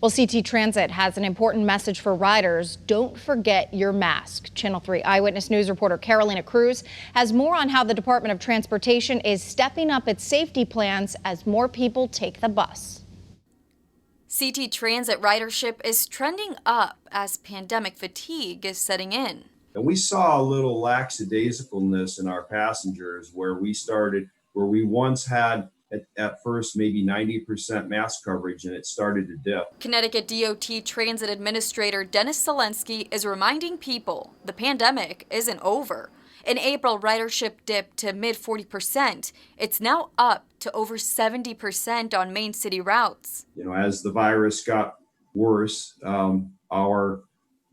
Well, CT Transit has an important message for riders. Don't forget your mask. Channel 3 Eyewitness News reporter Carolina Cruz has more on how the Department of Transportation is stepping up its safety plans as more people take the bus. CT Transit ridership is trending up as pandemic fatigue is setting in. And we saw a little lackadaisicalness in our passengers where we once had at first maybe 90% mask coverage, and it started to dip. Connecticut DOT Transit Administrator Dennis Selensky is reminding people the pandemic isn't over. In April, ridership dipped to mid 40%. It's now up to over 70% on main city routes. As the virus got worse, our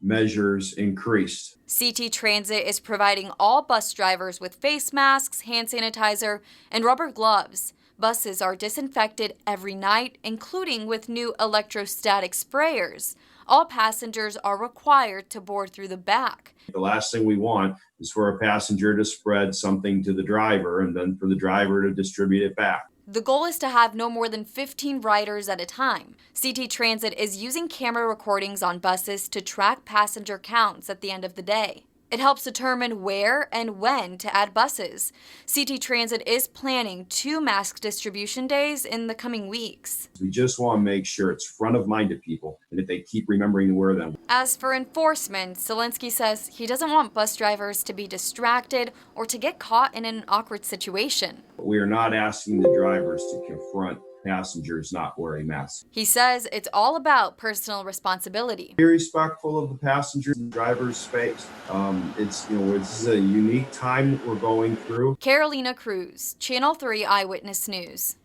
measures increased. CT Transit is providing all bus drivers with face masks, hand sanitizer, and rubber gloves. Buses are disinfected every night, including with new electrostatic sprayers. All passengers are required to board through the back. The last thing we want is for a passenger to spread something to the driver and then for the driver to distribute it back. The goal is to have no more than 15 riders at a time. CT Transit is using camera recordings on buses to track passenger counts at the end of the day. It helps determine where and when to add buses. CT Transit is planning 2 mask distribution days in the coming weeks. We just want to make sure it's front of mind to people and that they keep remembering to wear them. As for enforcement, Selensky says he doesn't want bus drivers to be distracted or to get caught in an awkward situation. We are not asking the drivers to confront passengers not wearing masks. He says it's all about personal responsibility. Be respectful of the passengers and driver's space. This is a unique time that we're going through. Carolina Cruz, Channel 3 Eyewitness News.